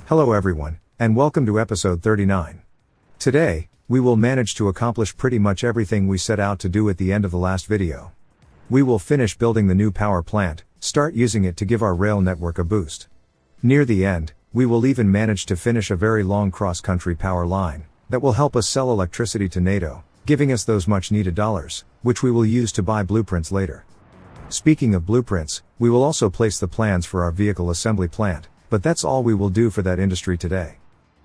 Hello everyone, and welcome to episode 39. Today, we will manage to accomplish pretty much everything we set out to do at the end of the last video. We will finish building the new power plant, start using it to give our rail network a boost. Near the end, we will even manage to finish a very long cross-country power line that will help us sell electricity to NATO, giving us those much-needed dollars, which we will use to buy blueprints later. Speaking of blueprints, we will also place the plans for our vehicle assembly plant, but that's all we will do for that industry today.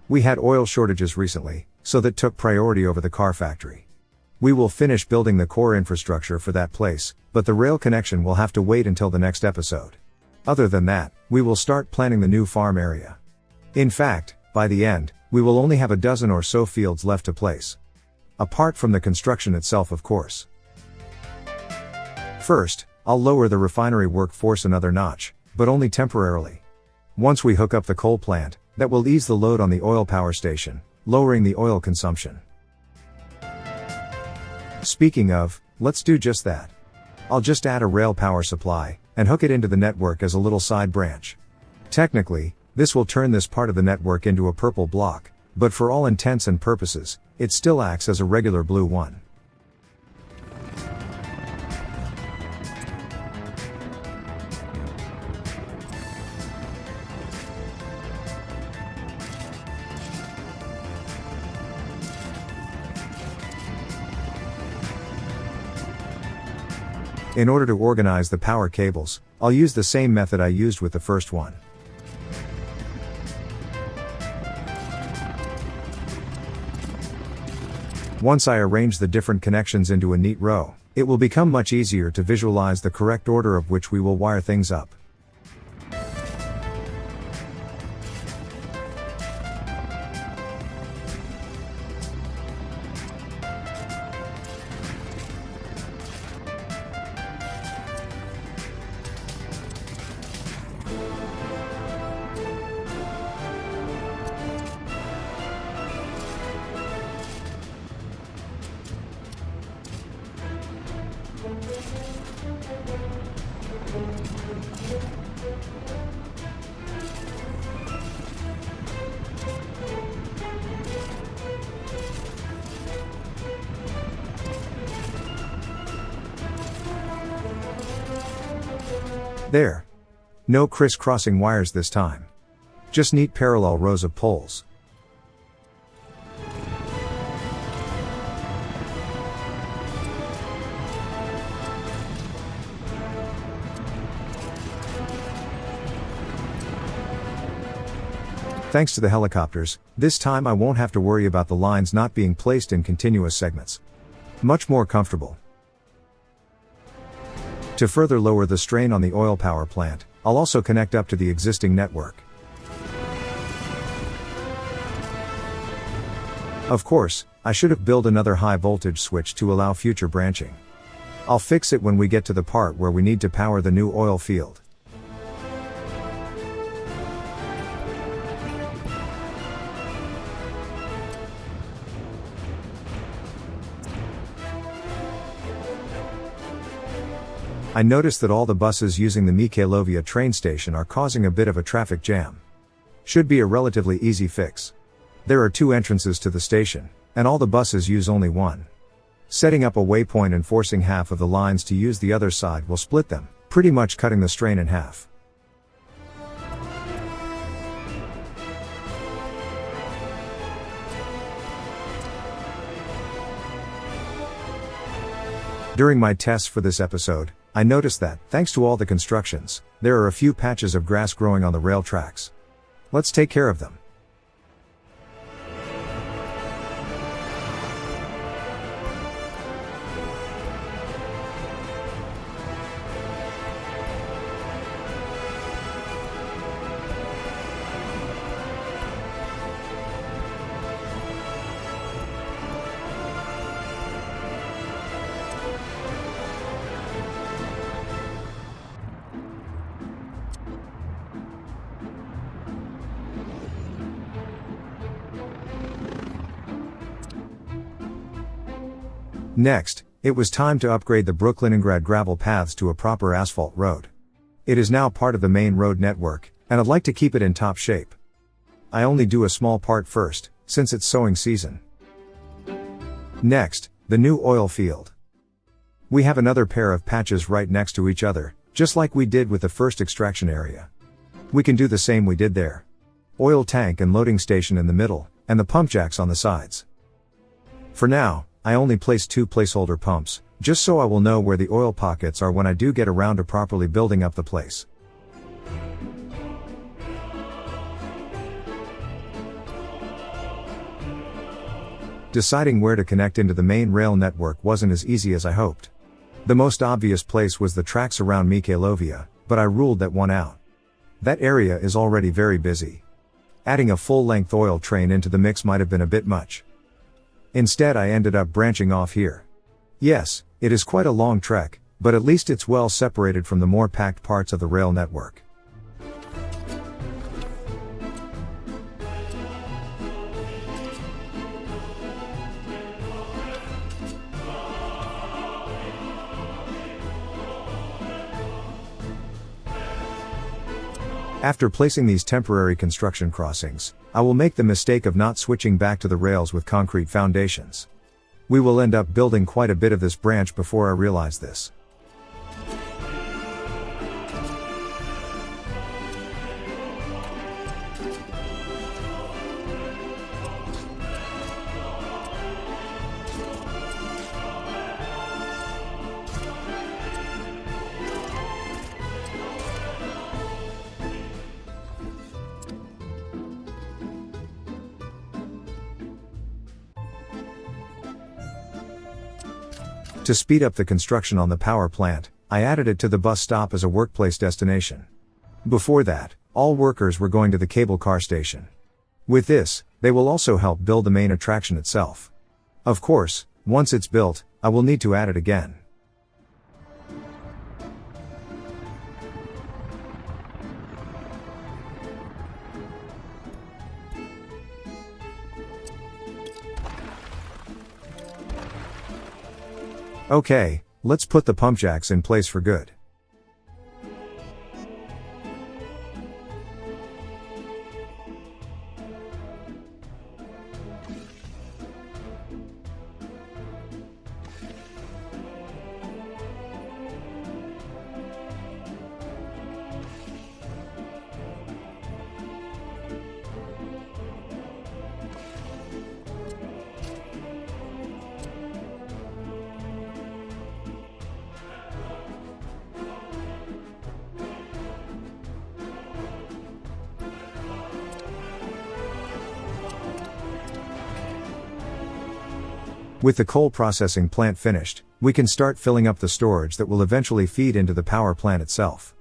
We had oil shortages recently, so that took priority over the car factory. We will finish building the core infrastructure for that place, but the rail connection will have to wait until the next episode. Other than that, we will start planning the new farm area. In fact, by the end, we will only have a dozen or so fields left to place. Apart from the construction itself, of course. First, I'll lower the refinery workforce another notch, but only temporarily. Once we hook up the coal plant, that will ease the load on the oil power station, lowering the oil consumption. Speaking of, let's do just that. I'll just add a rail power supply, and hook it into the network as a little side branch. Technically, this will turn this part of the network into a purple block, but for all intents and purposes, it still acts as a regular blue one. In order to organize the power cables, I'll use the same method I used with the first one. Once I arrange the different connections into a neat row, it will become much easier to visualize the correct order of which we will wire things up. There. No crisscrossing wires this time. Just neat parallel rows of poles. Thanks to the helicopters, this time I won't have to worry about the lines not being placed in continuous segments. Much more comfortable. To further lower the strain on the oil power plant, I'll also connect up to the existing network. Of course, I should have built another high voltage switch to allow future branching. I'll fix it when we get to the part where we need to power the new oil field. I noticed that all the buses using the Mikhailovia train station are causing a bit of a traffic jam. Should be a relatively easy fix. There are two entrances to the station, and all the buses use only one. Setting up a waypoint and forcing half of the lines to use the other side will split them, pretty much cutting the strain in half. During my tests for this episode, I noticed that, thanks to all the constructions, there are a few patches of grass growing on the rail tracks. Let's take care of them. Next, it was time to upgrade the Brooklyningrad gravel paths to a proper asphalt road. It is now part of the main road network, and I'd like to keep it in top shape. I only do a small part first, since it's sowing season. Next, the new oil field. We have another pair of patches right next to each other, just like we did with the first extraction area. We can do the same we did there. Oil tank and loading station in the middle, and the pump jacks on the sides. For now, I only place 2 placeholder pumps, just so I will know where the oil pockets are when I do get around to properly building up the place. Deciding where to connect into the main rail network wasn't as easy as I hoped. The most obvious place was the tracks around Mikhailovia, but I ruled that one out. That area is already very busy. Adding a full-length oil train into the mix might have been a bit much. Instead, I ended up branching off here. Yes, it is quite a long trek, but at least it's well separated from the more packed parts of the rail network. After placing these temporary construction crossings, I will make the mistake of not switching back to the rails with concrete foundations. We will end up building quite a bit of this branch before I realize this. To speed up the construction on the power plant, I added it to the bus stop as a workplace destination. Before that, all workers were going to the cable car station. With this, they will also help build the main attraction itself. Of course, once it's built, I will need to add it again. Okay, let's put the pump jacks in place for good. With the coal processing plant finished, we can start filling up the storage that will eventually feed into the power plant itself.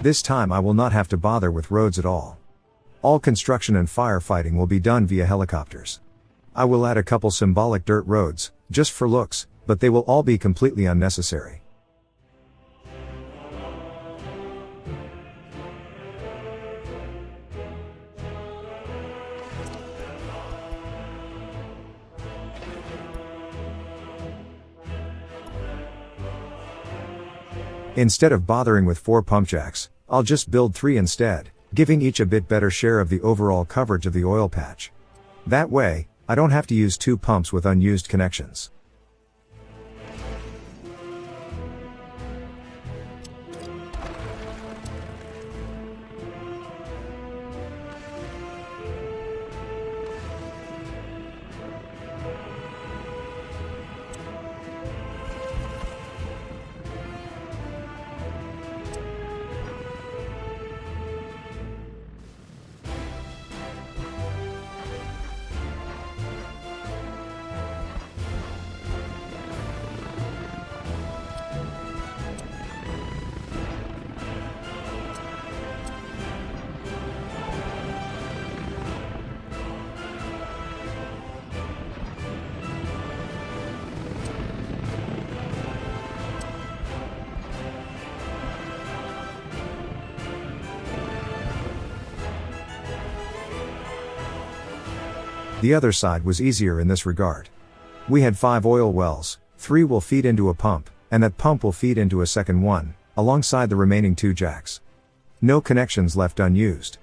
This time I will not have to bother with roads at all. All construction and firefighting will be done via helicopters. I will add a couple symbolic dirt roads, just for looks, but they will all be completely unnecessary. Instead of bothering with 4 pump jacks, I'll just build 3 instead, giving each a bit better share of the overall coverage of the oil patch. That way, I don't have to use 2 pumps with unused connections. The other side was easier in this regard. We had 5 oil wells, 3 will feed into a pump, and that pump will feed into a second one, alongside the remaining 2 jacks. No connections left unused.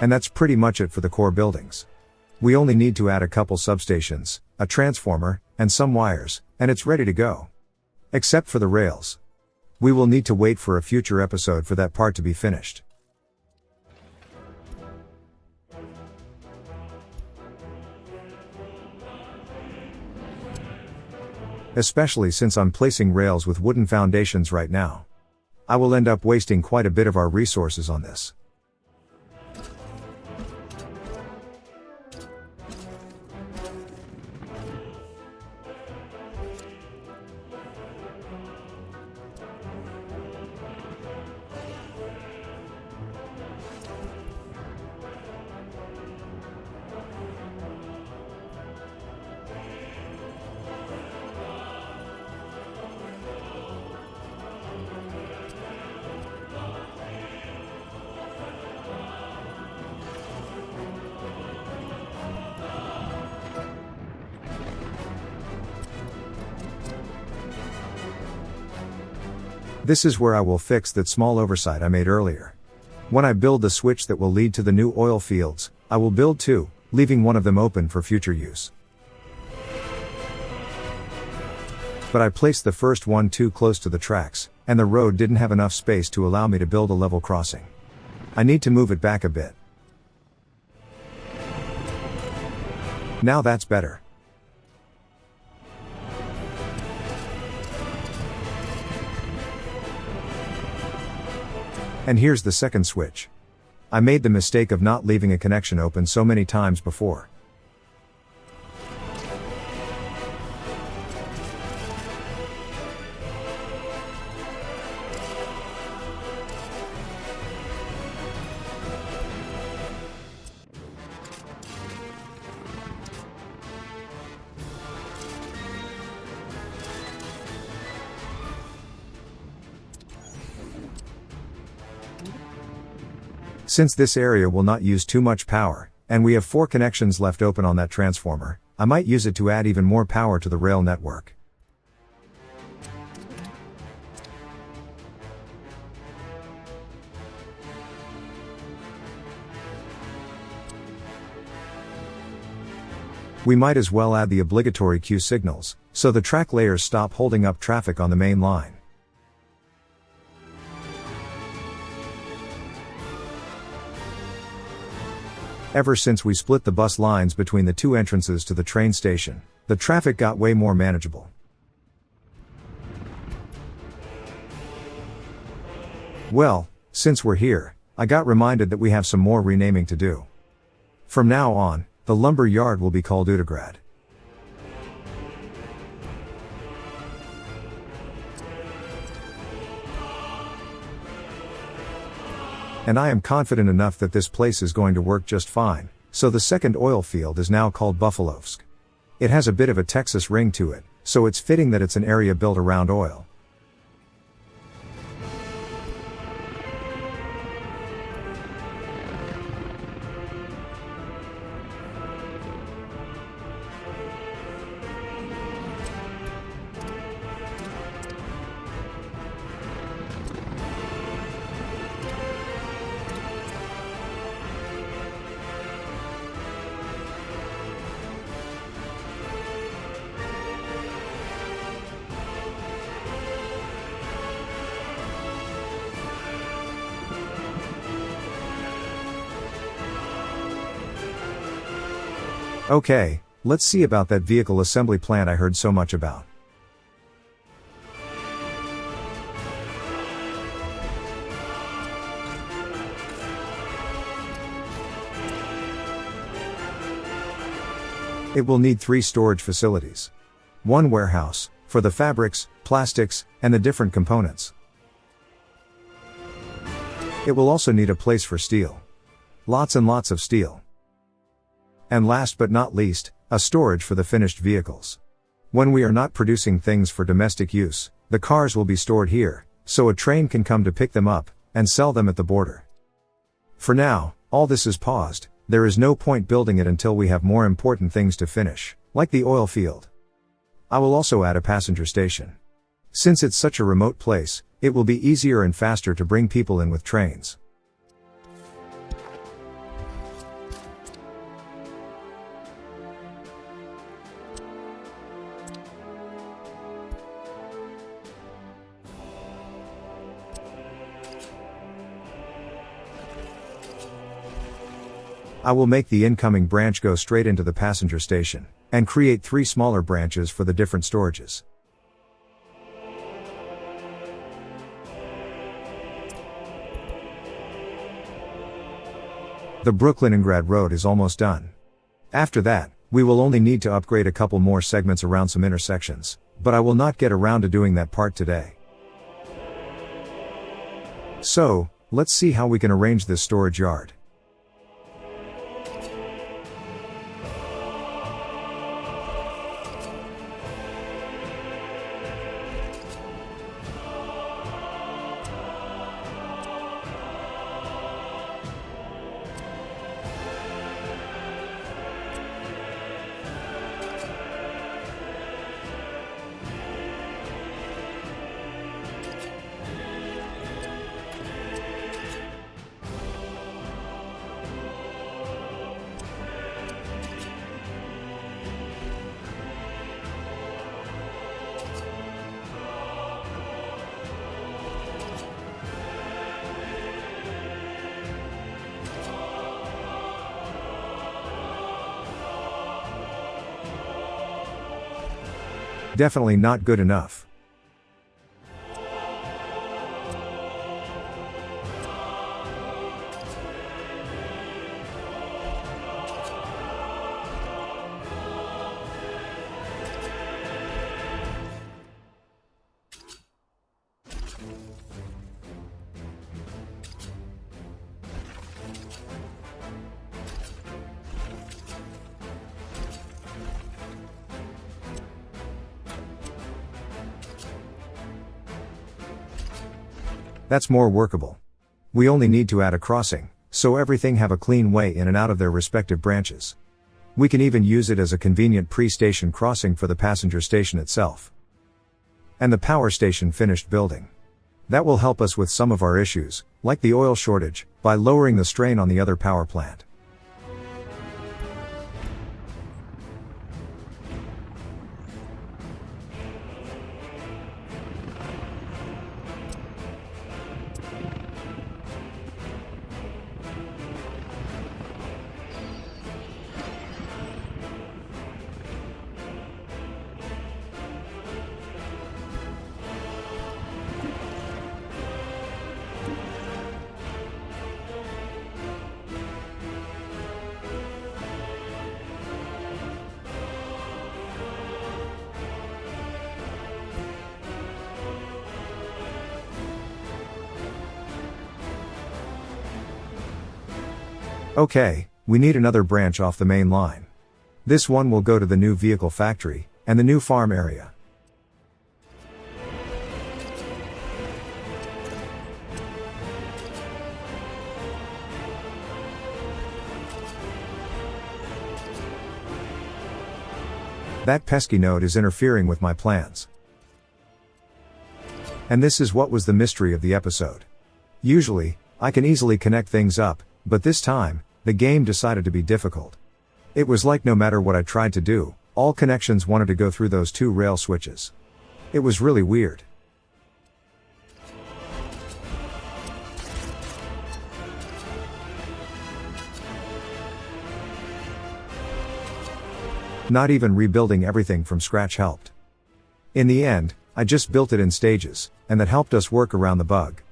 And that's pretty much it for the core buildings. We only need to add a couple substations, a transformer, and some wires, and it's ready to go. Except for the rails. We will need to wait for a future episode for that part to be finished. Especially since I'm placing rails with wooden foundations right now. I will end up wasting quite a bit of our resources on this. This is where I will fix that small oversight I made earlier. When I build the switch that will lead to the new oil fields, I will build 2, leaving one of them open for future use. But I placed the first one too close to the tracks, and the road didn't have enough space to allow me to build a level crossing. I need to move it back a bit. Now that's better. And here's the second switch. I made the mistake of not leaving a connection open so many times before. Since this area will not use too much power, and we have 4 connections left open on that transformer, I might use it to add even more power to the rail network. We might as well add the obligatory Q signals, so the track layers stop holding up traffic on the main line. Ever since we split the bus lines between the 2 entrances to the train station, the traffic got way more manageable. Well, since we're here, I got reminded that we have some more renaming to do. From now on, the lumber yard will be called Udegrad. And I am confident enough that this place is going to work just fine, so the second oil field is now called Buffalosk. It has a bit of a Texas ring to it, so it's fitting that it's an area built around oil. Okay, let's see about that vehicle assembly plant I heard so much about. It will need 3 storage facilities. 1 warehouse, for the fabrics, plastics, and the different components. It will also need a place for steel. Lots and lots of steel. And last but not least, a storage for the finished vehicles. When we are not producing things for domestic use, the cars will be stored here, so a train can come to pick them up, and sell them at the border. For now, all this is paused. There is no point building it until we have more important things to finish, like the oil field. I will also add a passenger station. Since it's such a remote place, it will be easier and faster to bring people in with trains. I will make the incoming branch go straight into the passenger station, and create 3 smaller branches for the different storages. The Brooklyn-Ingrad Road is almost done. After that, we will only need to upgrade a couple more segments around some intersections, but I will not get around to doing that part today. So, let's see how we can arrange this storage yard. Definitely not good enough. That's more workable. We only need to add a crossing, so everything have a clean way in and out of their respective branches. We can even use it as a convenient pre-station crossing for the passenger station itself. And the power station finished building. That will help us with some of our issues, like the oil shortage, by lowering the strain on the other power plant. Okay, we need another branch off the main line. This one will go to the new vehicle factory, and the new farm area. That pesky node is interfering with my plans. And this is what was the mystery of the episode. Usually, I can easily connect things up, but this time, the game decided to be difficult. It was like no matter what I tried to do, all connections wanted to go through those two rail switches. It was really weird. Not even rebuilding everything from scratch helped. In the end, I just built it in stages, and that helped us work around the bug.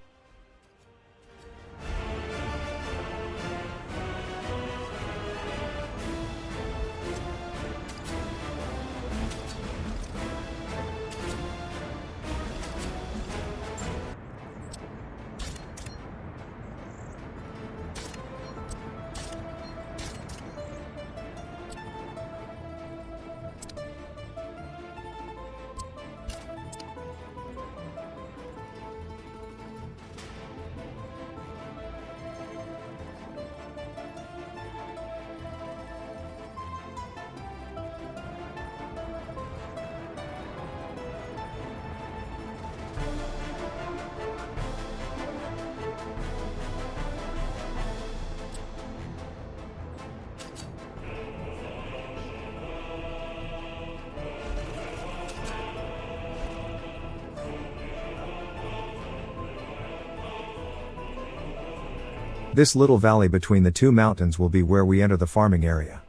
This little valley between the two mountains will be where we enter the farming area.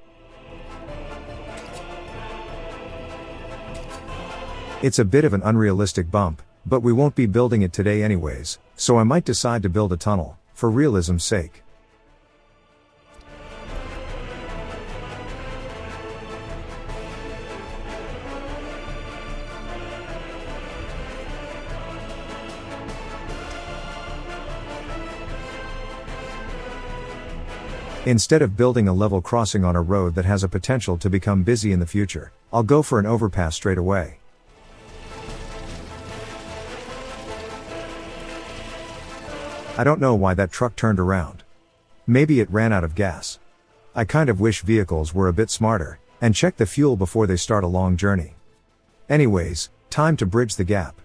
It's a bit of an unrealistic bump, but we won't be building it today anyways, so I might decide to build a tunnel, for realism's sake. Instead of building a level crossing on a road that has a potential to become busy in the future, I'll go for an overpass straight away. I don't know why that truck turned around. Maybe it ran out of gas. I kind of wish vehicles were a bit smarter, and check the fuel before they start a long journey. Anyways, time to bridge the gap.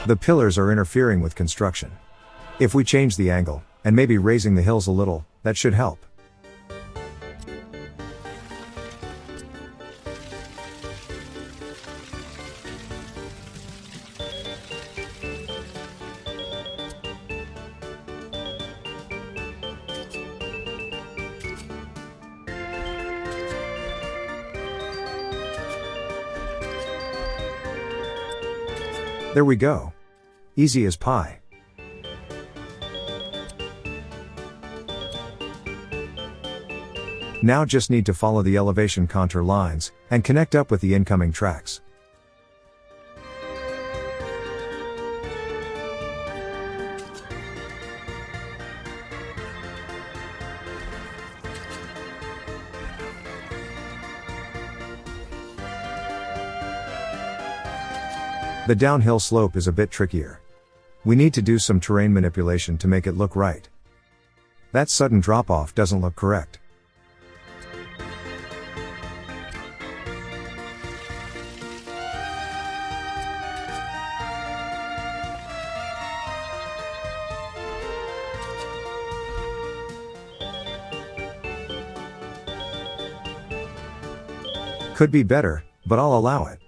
The pillars are interfering with construction. If we change the angle, and maybe raising the hills a little, that should help. There we go. Easy as pie. Now just need to follow the elevation contour lines, and connect up with the incoming tracks. The downhill slope is a bit trickier. We need to do some terrain manipulation to make it look right. That sudden drop-off doesn't look correct. Could be better, but I'll allow it.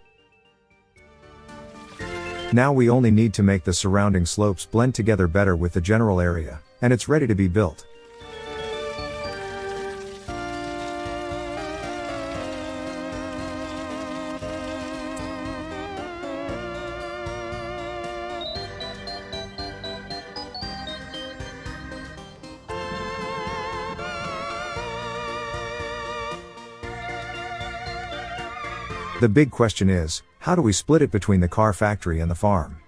Now we only need to make the surrounding slopes blend together better with the general area, and it's ready to be built. The big question is, how do we split it between the car factory and the farm?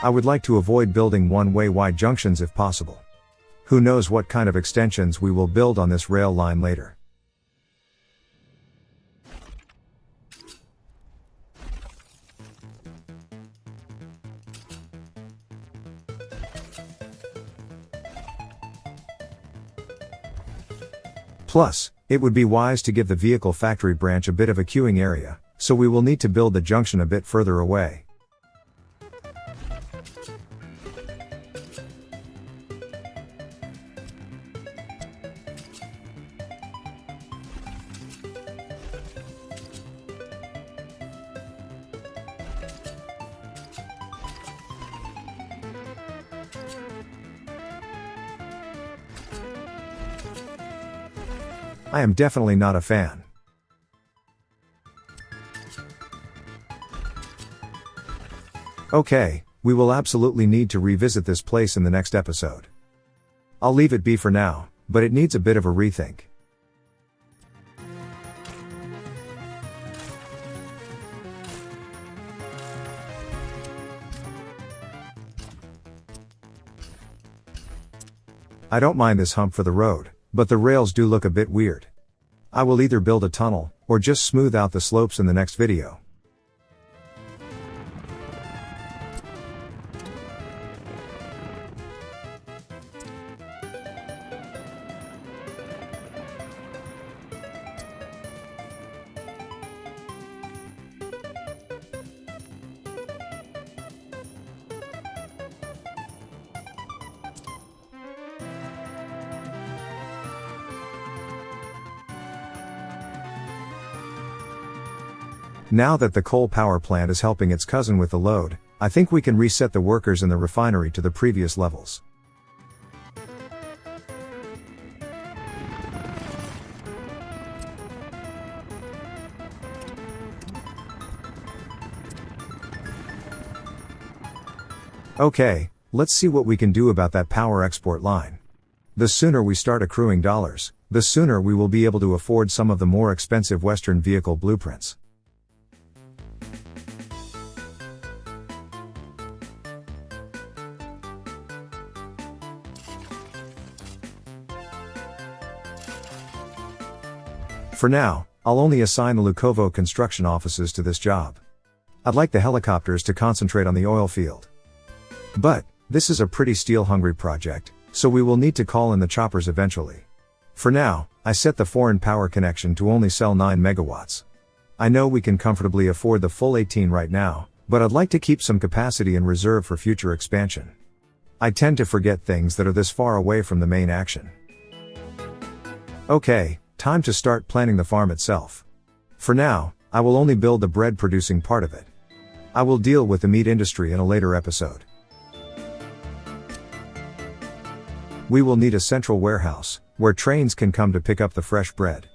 I would like to avoid building one-way wide junctions if possible. Who knows what kind of extensions we will build on this rail line later. Plus, it would be wise to give the vehicle factory branch a bit of a queuing area, so we will need to build the junction a bit further away. I am definitely not a fan. Okay, we will absolutely need to revisit this place in the next episode. I'll leave it be for now, but it needs a bit of a rethink. I don't mind this hump for the road, but the rails do look a bit weird. I will either build a tunnel, or just smooth out the slopes in the next video. Now that the coal power plant is helping its cousin with the load, I think we can reset the workers in the refinery to the previous levels. Okay, let's see what we can do about that power export line. The sooner we start accruing dollars, the sooner we will be able to afford some of the more expensive Western vehicle blueprints. For now, I'll only assign the Lukovo construction offices to this job. I'd like the helicopters to concentrate on the oil field. But, this is a pretty steel-hungry project, so we will need to call in the choppers eventually. For now, I set the foreign power connection to only sell 9 megawatts. I know we can comfortably afford the full 18 right now, but I'd like to keep some capacity in reserve for future expansion. I tend to forget things that are this far away from the main action. Okay. Time to start planning the farm itself. For now, I will only build the bread producing part of it. I will deal with the meat industry in a later episode. We will need a central warehouse, where trains can come to pick up the fresh bread.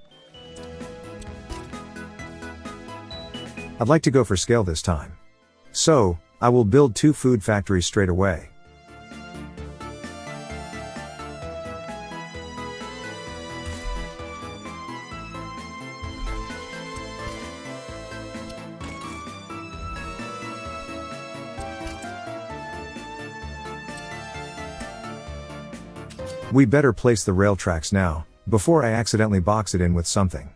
I'd like to go for scale this time. So, I will build 2 food factories straight away. We better place the rail tracks now, before I accidentally box it in with something.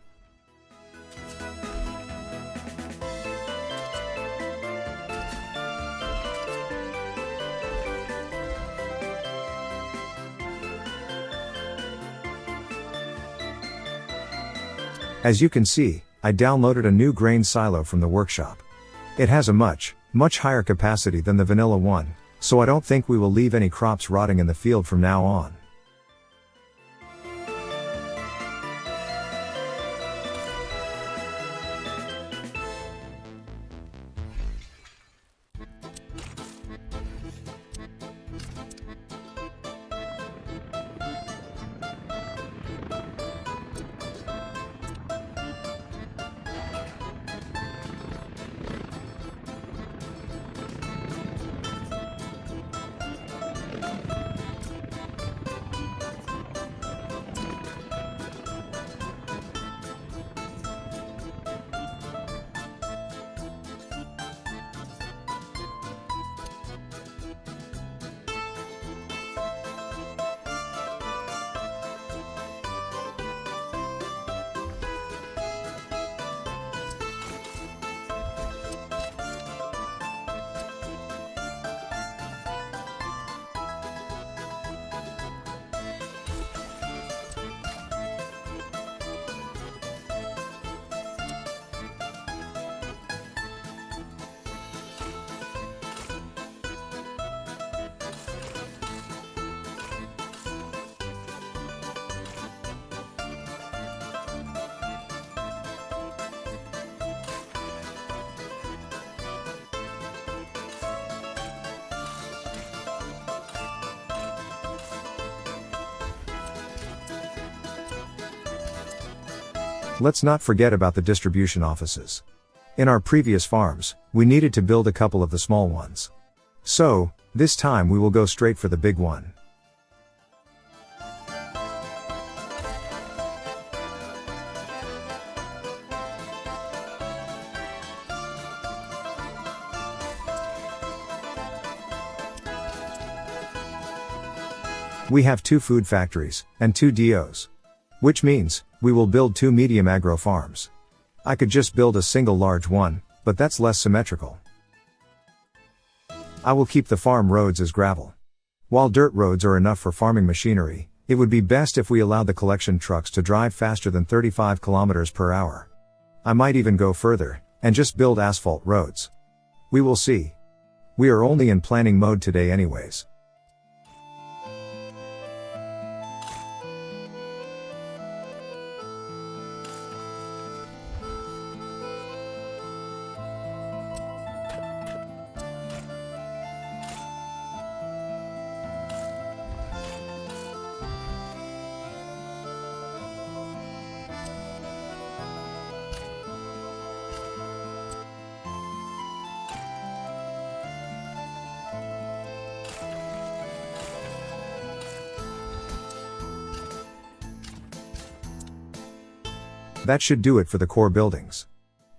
As you can see, I downloaded a new grain silo from the workshop. It has a much higher capacity than the vanilla one, so I don't think we will leave any crops rotting in the field from now on. Let's not forget about the distribution offices. In our previous farms, we needed to build a couple of the small ones. So, this time we will go straight for the big one. We have 2 food factories, and 2 DOs. Which means, we will build 2 medium agro farms. I could just build a single large one, but that's less symmetrical. I will keep the farm roads as gravel. While dirt roads are enough for farming machinery, it would be best if we allowed the collection trucks to drive faster than 35 kilometers per hour. I might even go further, and just build asphalt roads. We will see. We are only in planning mode today anyways. That should do it for the core buildings.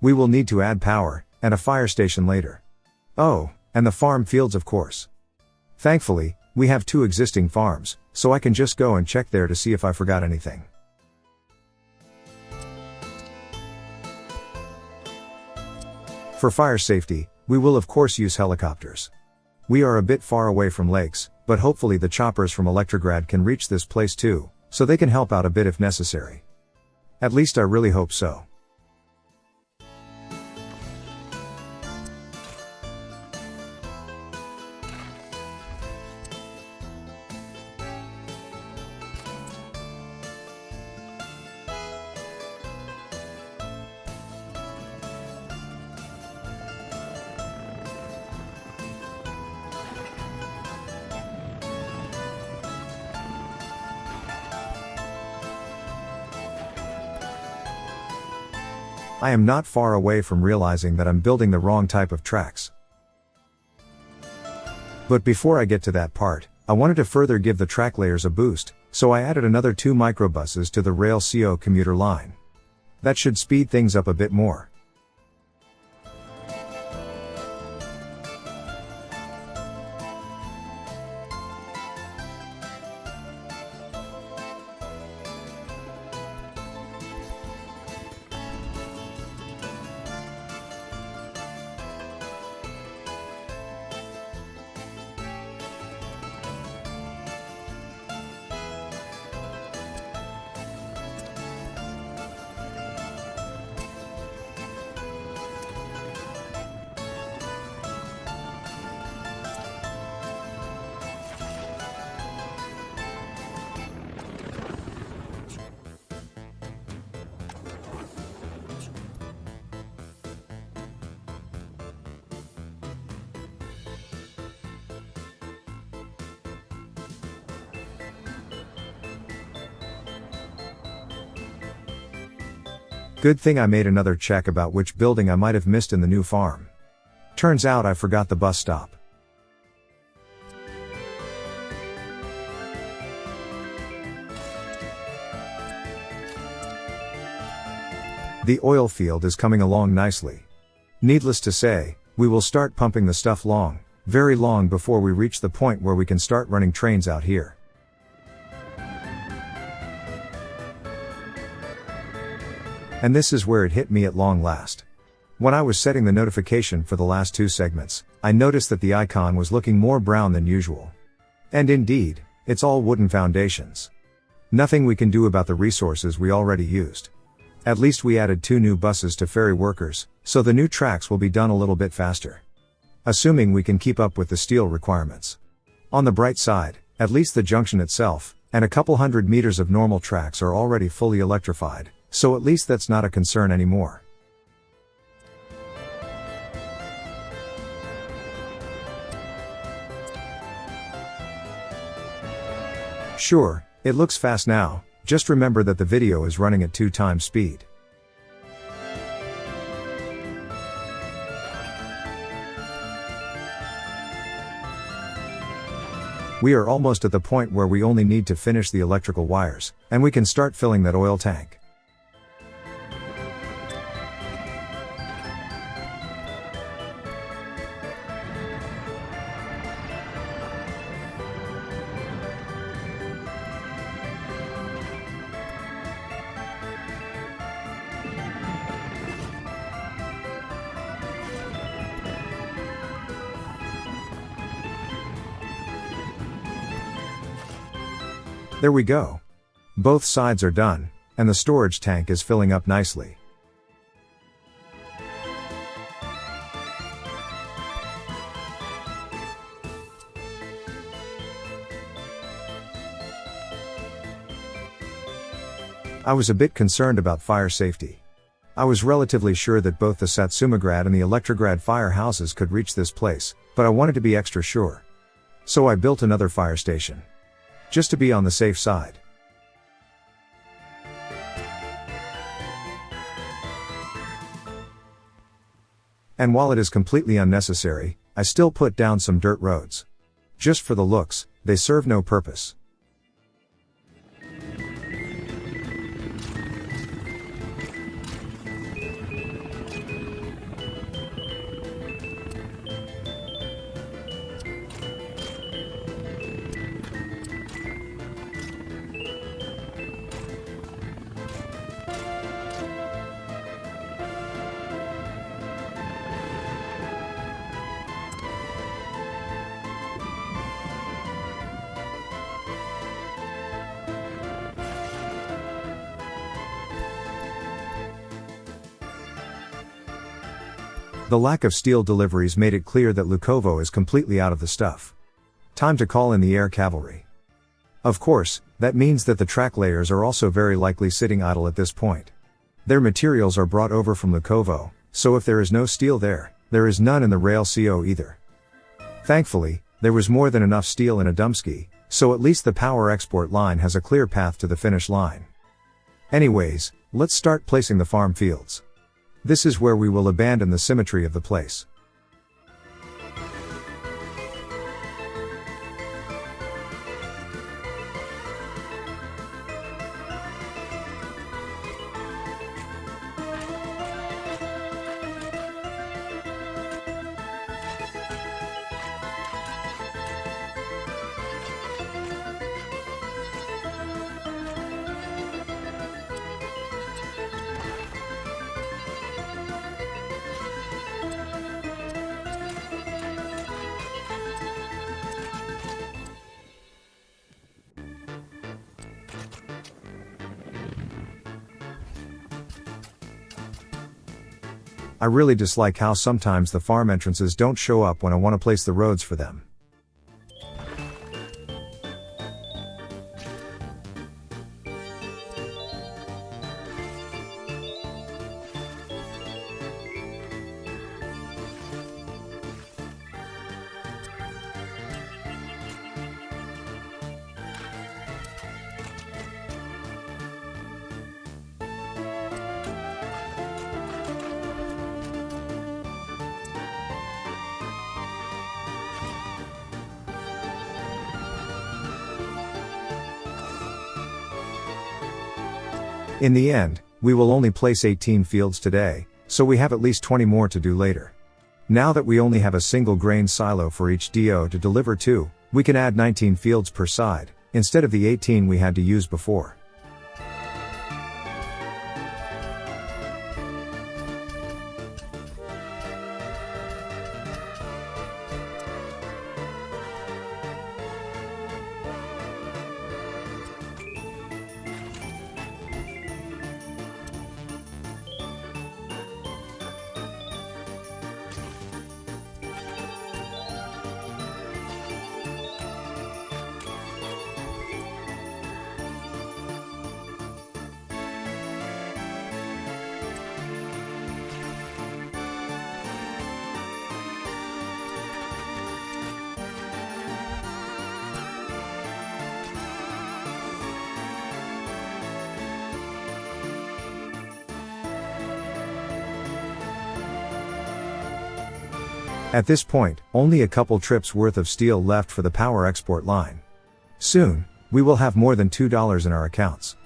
We will need to add power, and a fire station later. Oh, and the farm fields of course. Thankfully, we have 2 existing farms, so I can just go and check there to see if I forgot anything. For fire safety, we will of course use helicopters. We are a bit far away from lakes, but hopefully the choppers from Electrograd can reach this place too, so they can help out a bit if necessary. At least I really hope so. I am not far away from realizing that I'm building the wrong type of tracks. But before I get to that part, I wanted to further give the track layers a boost, so I added another 2 microbuses to the Rail CO commuter line. That should speed things up a bit more. Good thing I made another check about which building I might have missed in the new farm. Turns out I forgot the bus stop. The oil field is coming along nicely. Needless to say, we will start pumping the stuff long, very long before we reach the point where we can start running trains out here. And this is where it hit me at long last. When I was setting the notification for the last 2 segments, I noticed that the icon was looking more brown than usual. And indeed, it's all wooden foundations. Nothing we can do about the resources we already used. At least we added 2 new buses to ferry workers, so the new tracks will be done a little bit faster. Assuming we can keep up with the steel requirements. On the bright side, at least the junction itself, and a couple hundred meters of normal tracks are already fully electrified. So at least that's not a concern anymore. Sure, it looks fast now, just remember that the video is running at 2 times speed. We are almost at the point where we only need to finish the electrical wires, and we can start filling that oil tank. There we go. Both sides are done, and the storage tank is filling up nicely. I was a bit concerned about fire safety. I was relatively sure that both the Satsumagrad and the Electrograd firehouses could reach this place, but I wanted to be extra sure. So I built another fire station. Just to be on the safe side. And while it is completely unnecessary, I still put down some dirt roads. Just for the looks, they serve no purpose. The lack of steel deliveries made it clear that Lukovo is completely out of the stuff. Time to call in the air cavalry. Of course, that means that the track layers are also very likely sitting idle at this point. Their materials are brought over from Lukovo, so if there is no steel there, there is none in the rail CO either. Thankfully, there was more than enough steel in Adumski, so at least the power export line has a clear path to the finish line. Anyways, let's start placing the farm fields. This is where we will abandon the symmetry of the place. I really dislike how sometimes the farm entrances don't show up when I want to place the roads for them. In the end, we will only place 18 fields today, so we have at least 20 more to do later. Now that we only have a single grain silo for each DO to deliver to, we can add 19 fields per side, instead of the 18 we had to use before. At this point, only a couple trips worth of steel left for the power export line. Soon, we will have more than $2 in our accounts.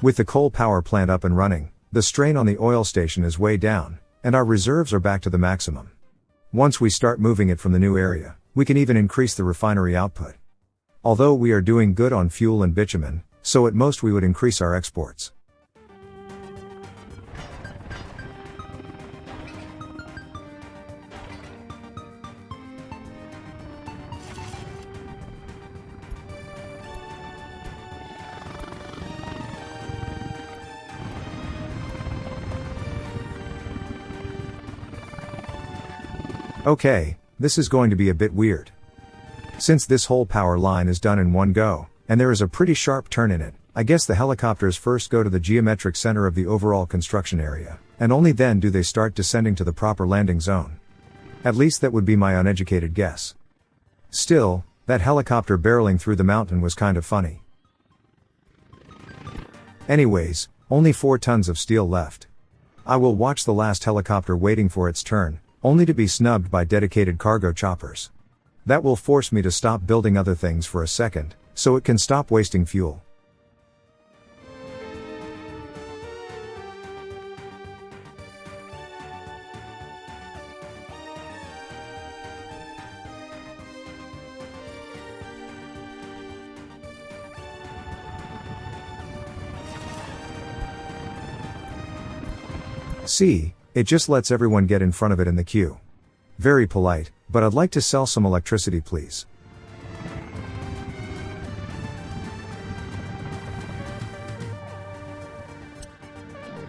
With the coal power plant up and running, the strain on the oil station is way down, and our reserves are back to the maximum. Once we start moving it from the new area, we can even increase the refinery output. Although we are doing good on fuel and bitumen, so at most we would increase our exports. Okay, this is going to be a bit weird. Since this whole power line is done in one go, and there is a pretty sharp turn in it, I guess the helicopters first go to the geometric center of the overall construction area, and only then do they start descending to the proper landing zone. At least that would be my uneducated guess. Still, that helicopter barreling through the mountain was kind of funny. Anyways, only 4 tons of steel left. I will watch the last helicopter waiting for its turn, only to be snubbed by dedicated cargo choppers. That will force me to stop building other things for a second, so it can stop wasting fuel. See, it just lets everyone get in front of it in the queue. Very polite, but I'd like to sell some electricity, please.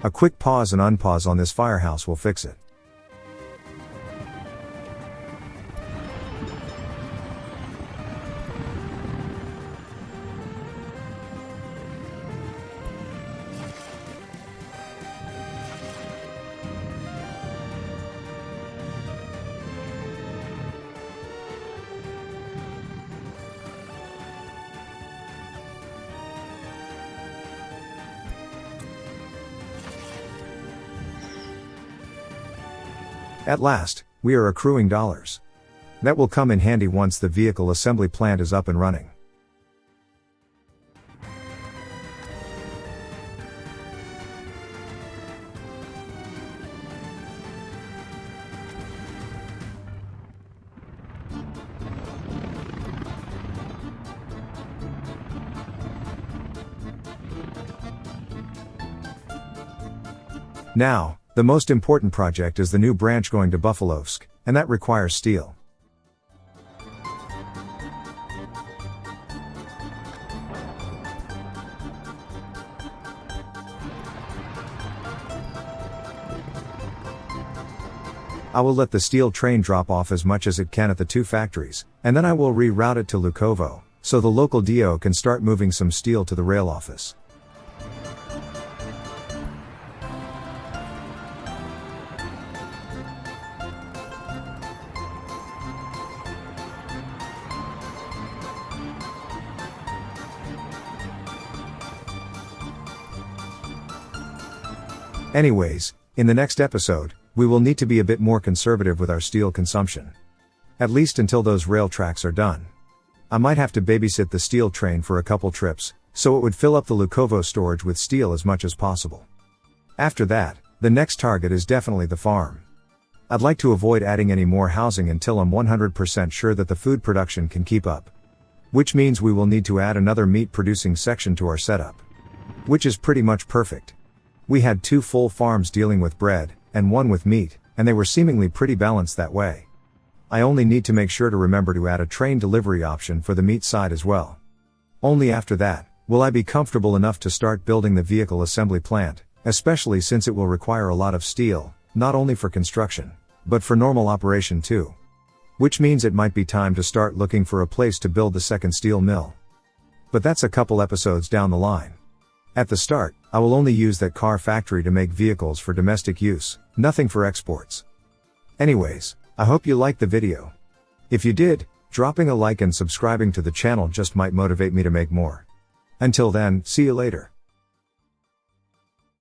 A quick pause and unpause on this firehouse will fix it. At last, we are accruing dollars. That will come in handy once the vehicle assembly plant is up and running. Now, the most important project is the new branch going to Buffalosk, and that requires steel. I will let the steel train drop off as much as it can at the 2 factories, and then I will reroute it to Lukovo, so the local DO can start moving some steel to the rail office. Anyways, in the next episode, we will need to be a bit more conservative with our steel consumption. At least until those rail tracks are done. I might have to babysit the steel train for a couple trips, so it would fill up the Lukovo storage with steel as much as possible. After that, the next target is definitely the farm. I'd like to avoid adding any more housing until I'm 100% sure that the food production can keep up. Which means we will need to add another meat producing section to our setup. Which is pretty much perfect. We had 2 full farms dealing with bread, and 1 with meat, and they were seemingly pretty balanced that way. I only need to make sure to remember to add a train delivery option for the meat side as well. Only after that, will I be comfortable enough to start building the vehicle assembly plant, especially since it will require a lot of steel, not only for construction, but for normal operation too. Which means it might be time to start looking for a place to build the second steel mill. But that's a couple episodes down the line. At the start, I will only use that car factory to make vehicles for domestic use, nothing for exports. Anyways, I hope you liked the video. If you did, dropping a like and subscribing to the channel just might motivate me to make more. Until then, see you later.